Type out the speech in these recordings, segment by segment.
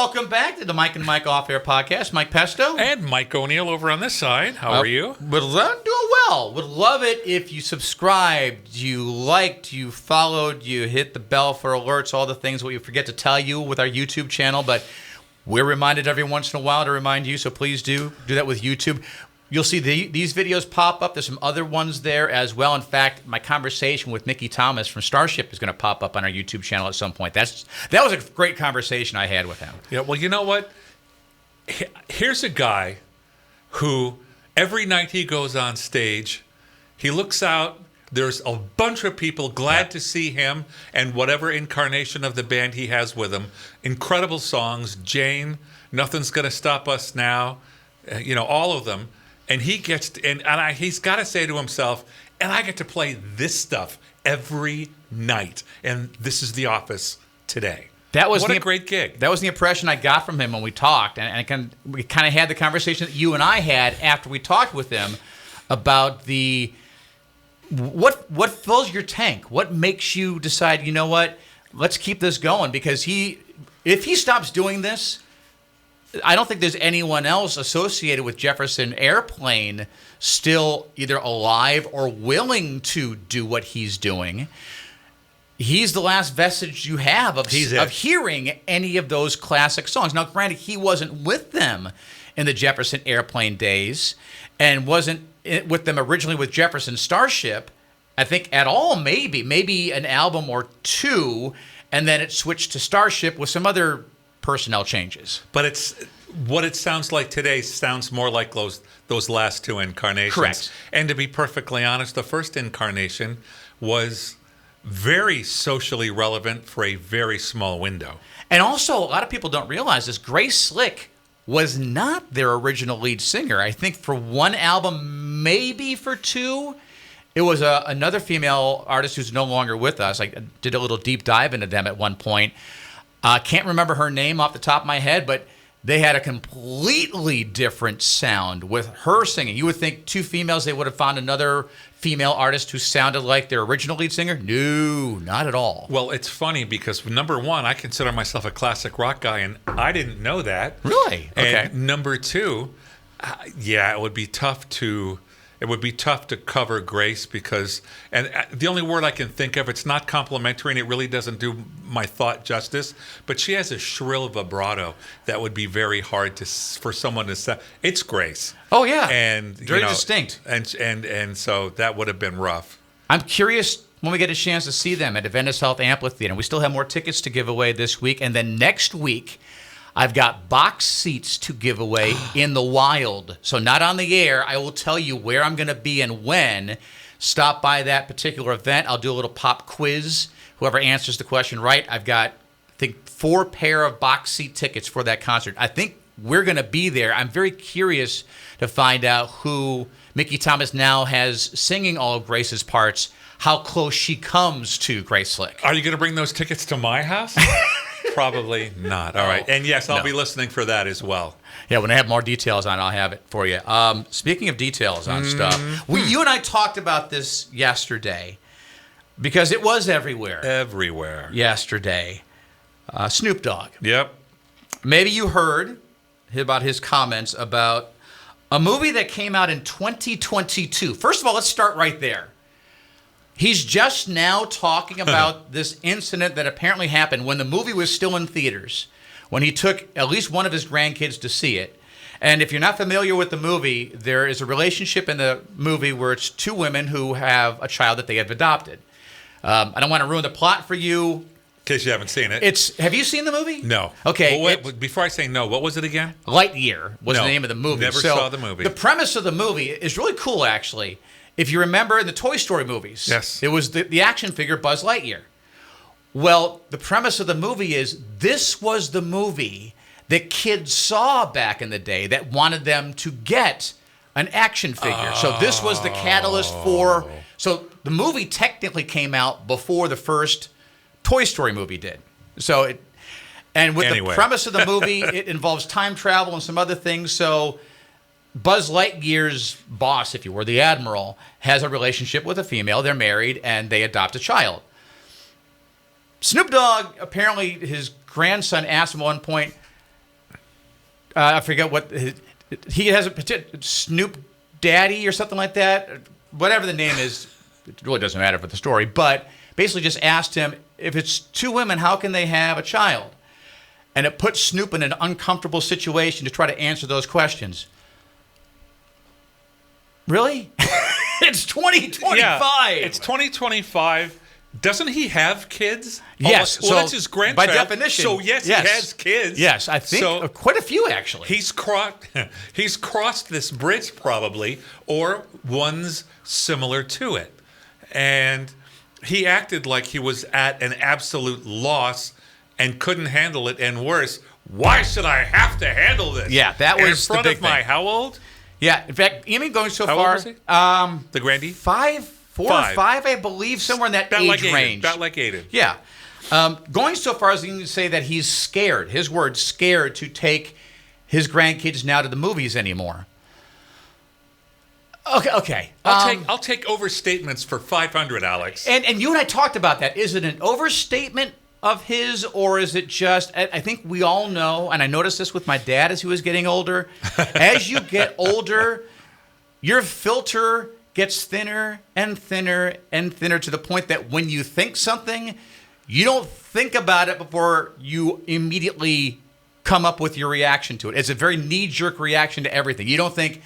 welcome back to the Mike and Mike Off-Air podcast. Mike Pesto. And Mike O'Neill over on this side. How are you? I'm doing well. Would love it if you subscribed, you liked, you followed, you hit the bell for alerts, all the things we forget to tell you with our YouTube channel, but we're reminded every once in a while to remind you, so please do that with YouTube. You'll see these videos pop up. There's some other ones there as well. In fact, my conversation with Mickey Thomas from Starship is going to pop up on our YouTube channel at some point. That was a great conversation I had with him. Yeah, well, you know what? Here's a guy who every night he goes on stage, he looks out, there's a bunch of people glad to see him and whatever incarnation of the band he has with him. Incredible songs, Jane, Nothing's Gonna Stop Us Now, all of them. And he gets, he's got to say to himself, and I get to play this stuff every night. And this is the office today. What a great gig. That was the impression I got from him when we talked. And we kind of had the conversation that you and I had after we talked with him about what fills your tank? What makes you decide, you know what, let's keep this going? Because if he stops doing this, I don't think there's anyone else associated with Jefferson Airplane still either alive or willing to do what he's doing. He's the last vestige you have of hearing any of those classic songs. Now, granted, he wasn't with them in the Jefferson Airplane days and wasn't with them originally with Jefferson Starship, I think, at all, maybe an album or two, and then it switched to Starship with some other personnel changes. But what it sounds like today sounds more like those last two incarnations. Correct. And to be perfectly honest, the first incarnation was very socially relevant for a very small window. And also, a lot of people don't realize this, Grace Slick was not their original lead singer. I think for one album, maybe for two, it was another female artist who's no longer with us. I did a little deep dive into them at one point. Can't remember her name off the top of my head, but they had a completely different sound with her singing. You would think two females, they would have found another female artist who sounded like their original lead singer. No, not at all. Well, it's funny because, number one, I consider myself a classic rock guy, and I didn't know that. Really? Okay. And number two, it would be tough to cover Grace because, and the only word I can think of, it's not complimentary and it really doesn't do my thought justice, but she has a shrill vibrato that would be very hard for someone to say. It's Grace. Oh, yeah. And very distinct. And so that would have been rough. I'm curious when we get a chance to see them at Adventist Health Amphitheater. We still have more tickets to give away this week, and then next week, I've got box seats to give away in the wild. So not on the air. I will tell you where I'm going to be and when. Stop by that particular event. I'll do a little pop quiz. Whoever answers the question right, I've got, I think, 4 pair of box seat tickets for that concert. I think we're going to be there. I'm very curious to find out who Mickey Thomas now has singing all of Grace's parts, how close she comes to Grace Slick. Are you going to bring those tickets to my house? Probably not. All right. And yes, I'll be listening for that as well. Yeah, when I have more details on it, I'll have it for you. Speaking of details on stuff, you and I talked about this yesterday because it was everywhere. Everywhere. Yesterday. Snoop Dogg. Yep. Maybe you heard about his comments about a movie that came out in 2022. First of all, let's start right there. He's just now talking about this incident that apparently happened when the movie was still in theaters, when he took at least one of his grandkids to see it. And if you're not familiar with the movie, there is a relationship in the movie where it's two women who have a child that they have adopted. I don't want to ruin the plot for you. In case you haven't seen it. Have you seen the movie? No. Okay. Well, wait, before I say no, what was it again? Lightyear was the name of the movie. Never saw the movie. The premise of the movie is really cool, actually. If you remember in the Toy Story movies, yes, it was the action figure Buzz Lightyear. Well, the premise of the movie is this was the movie that kids saw back in the day that wanted them to get an action figure. So this was the catalyst for... So the movie technically came out before the first Toy Story movie did. So the premise of the movie, it involves time travel and some other things. So Buzz Lightyear's boss, if you were, the Admiral, has a relationship with a female. They're married, and they adopt a child. Snoop Dogg, apparently his grandson asked him at one point, I forget what he has Snoop Daddy or something like that. Whatever the name is, it really doesn't matter for the story. But basically, just asked him if it's two women, how can they have a child? And it put Snoop in an uncomfortable situation to try to answer those questions. Really? It's 2025. Yeah, it's 2025. Doesn't he have kids? Yes. Well, so that's his grandchild. By definition. So, yes, he has kids. Yes, I think So quite a few, actually. he's crossed this bridge probably, or one's similar to it. And he acted like he was at an absolute loss and couldn't handle it. And worse, why should I have to handle this? Yeah, that was in front the big of my thing. how old? Yeah, in fact, even going so How old far, was he? The grandee? four or five, I believe, somewhere in that About age like Aiden. range. About like Aiden. Yeah. Going so far as even to say that he's scared, his words, scared to take his grandkids now to the movies anymore. Okay. I'll take overstatements for 500, Alex. And you and I talked about that. Is it an overstatement of his, or is it just, I think we all know, and I noticed this with my dad as he was getting older, as you get older, your filter gets thinner and thinner and thinner to the point that when you think something, you don't think about it before you immediately come up with your reaction to it. It's a very knee-jerk reaction to everything. You don't think,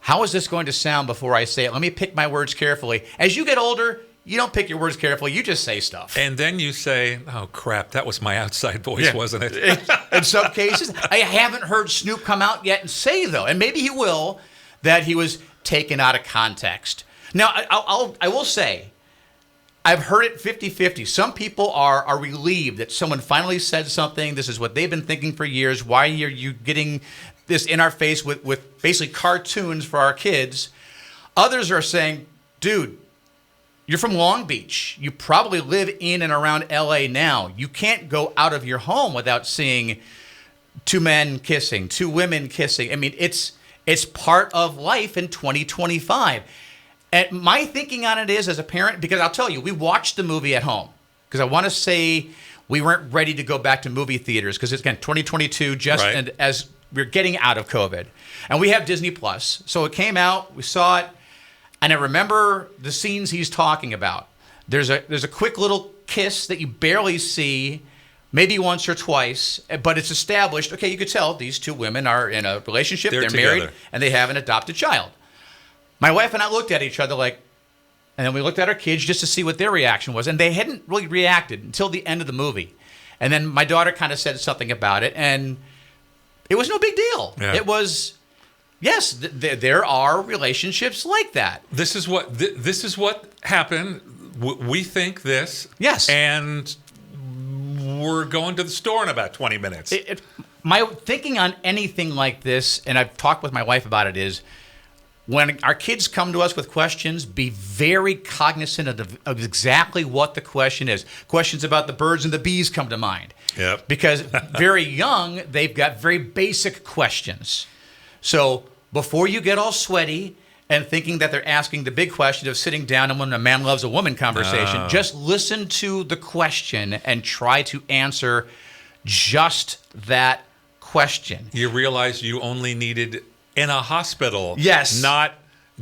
how is this going to sound before I say it? Let me pick my words carefully. As you get older, you don't pick your words carefully. You just say stuff. And then you say, oh, crap, that was my outside voice, wasn't it? In some cases. I haven't heard Snoop come out yet and say, though, and maybe he will, that he was taken out of context. Now, I will say, I've heard it 50-50. Some people are relieved that someone finally said something. This is what they've been thinking for years. Why are you getting this in our face with basically cartoons for our kids? Others are saying, dude, you're from Long Beach. You probably live in and around LA now. You can't go out of your home without seeing two men kissing, two women kissing. I mean, it's part of life in 2025. And my thinking on it is, as a parent, because I'll tell you, we watched the movie at home. Because I want to say we weren't ready to go back to movie theaters because it's, again, 2022, just Right. and as we're getting out of COVID. And we have Disney Plus. So it came out, we saw it, and I remember the scenes he's talking about. There's a quick little kiss that you barely see, maybe once or twice, but it's established. Okay, you could tell these two women are in a relationship. They're married, together. and they have an adopted child. My wife and I looked at each other like, and then we looked at our kids just to see what their reaction was, and they hadn't really reacted until the end of the movie. And then my daughter kind of said something about it, and it was no big deal. Yeah. It was, yes, there are relationships like that. This is what happened. We think this. Yes. And we're going to the store in about 20 minutes. My thinking on anything like this, and I've talked with my wife about it, is when our kids come to us with questions, be very cognizant of exactly what the question is. Questions about the birds and the bees come to mind. Yep. Because very young, they've got very basic questions. So before you get all sweaty and thinking that they're asking the big question of sitting down and when a man loves a woman conversation, just listen to the question and try to answer just that question. You realize you only needed in a hospital. Yes. Not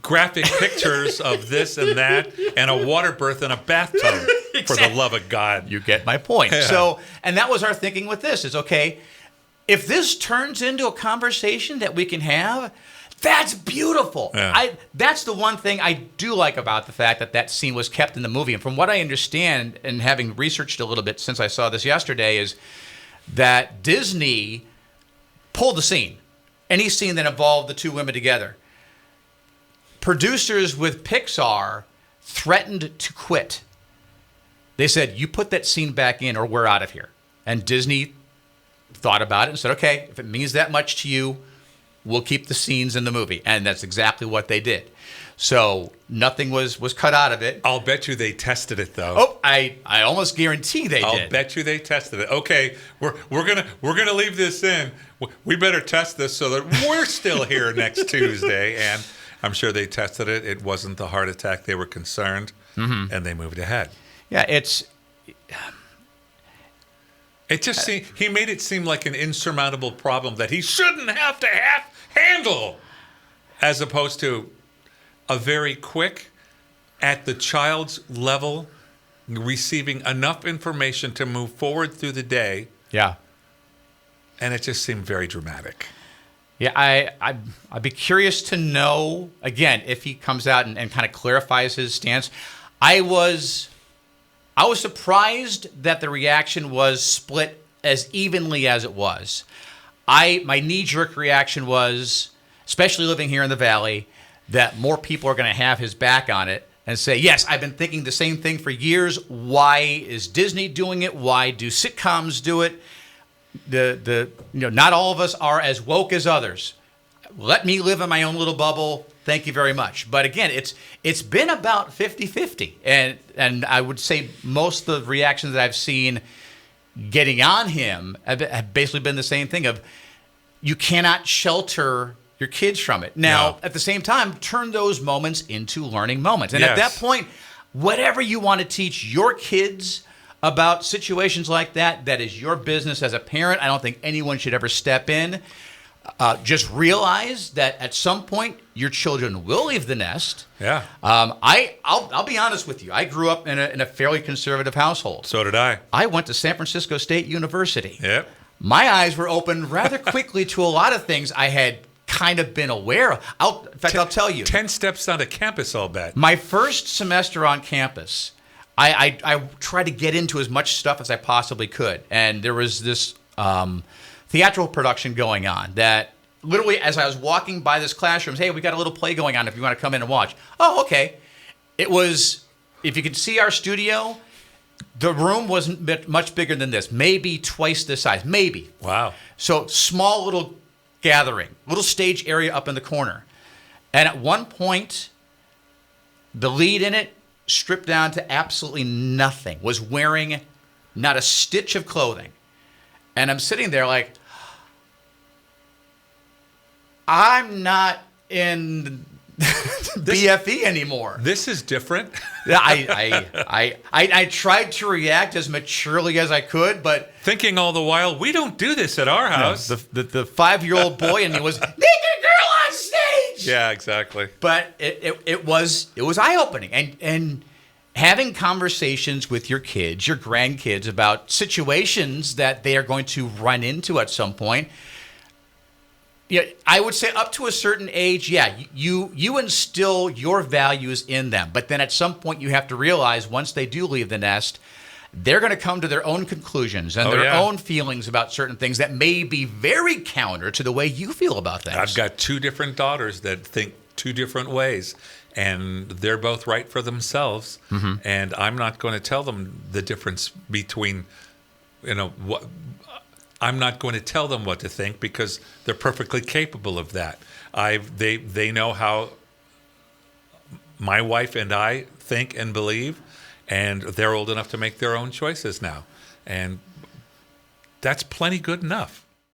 graphic pictures of this and that and a water birth in a bathtub. For the love of God. You get my point. Yeah. So, and that was our thinking with this is, okay, if this turns into a conversation that we can have, that's beautiful. Yeah. That's the one thing I do like about the fact that scene was kept in the movie. And from what I understand, and having researched a little bit since I saw this yesterday, is that Disney pulled the scene. Any scene that involved the two women together. Producers with Pixar threatened to quit. They said, you put that scene back in or we're out of here. And Disney thought about it and said, okay, if it means that much to you, we'll keep the scenes in the movie. And that's exactly what they did. So nothing was cut out of it. I'll bet you they tested it though. Oh, I almost guarantee they I'll did. bet you they tested it. Okay, we're gonna leave this in. We better test this so that we're still here next Tuesday. And I'm sure they tested it. It wasn't the heart attack they were concerned, and they moved ahead. Yeah, it's... It just he made it seem like an insurmountable problem that he shouldn't have to handle, as opposed to a very quick, at the child's level, receiving enough information to move forward through the day. Yeah. And it just seemed very dramatic. Yeah, I'd be curious to know, again, if he comes out and kind of clarifies his stance. I was surprised that the reaction was split as evenly as it was. My knee-jerk reaction was, especially living here in the Valley, that more people are going to have his back on it and say, yes, I've been thinking the same thing for years. Why is Disney doing it? Why do sitcoms do it? Not all of us are as woke as others. Let me live in my own little bubble. Thank you very much. But again, it's been about 50-50. And I would say most of the reactions that I've seen getting on him have basically been the same thing of, you cannot shelter your kids from it. Now, at the same time, turn those moments into learning moments. And at that point, whatever you want to teach your kids about situations like that, that is your business as a parent. I don't think anyone should ever step in. Just realize that at some point your children will leave the nest. Yeah. I'll be honest with you. I grew up in a fairly conservative household. So did I. I went to San Francisco State University. Yep. My eyes were opened rather quickly to a lot of things I had kind of been aware of. In fact, I'll tell you. 10 steps onto campus, I'll bet. My first semester on campus, I tried to get into as much stuff as I possibly could. And there was this theatrical production going on that literally, as I was walking by this classroom, hey, we got a little play going on if you want to come in and watch. Oh, okay. It was, if you could see our studio, the room wasn't much bigger than this, maybe twice this size, maybe. Wow. So small little gathering, little stage area up in the corner. And at one point, the lead in it, stripped down to absolutely nothing, was wearing not a stitch of clothing. And I'm sitting there like, I'm not in BFE anymore. This is different. I tried to react as maturely as I could, but thinking all the while, we don't do this at our house. The 5-year-old boy in me was naked girl on stage. Yeah, exactly. But it was eye-opening, and having conversations with your kids, your grandkids, about situations that they are going to run into at some point. Yeah, I would say up to a certain age, you instill your values in them. But then at some point you have to realize once they do leave the nest, they're going to come to their own conclusions and their own feelings about certain things that may be very counter to the way you feel about things. I've got 2 different daughters that think 2 different ways, and they're both right for themselves. Mm-hmm. And I'm not going to tell them the difference between, what. I'm not going to tell them what to think because they're perfectly capable of that. They know how my wife and I think and believe, and they're old enough to make their own choices now. And that's plenty good enough.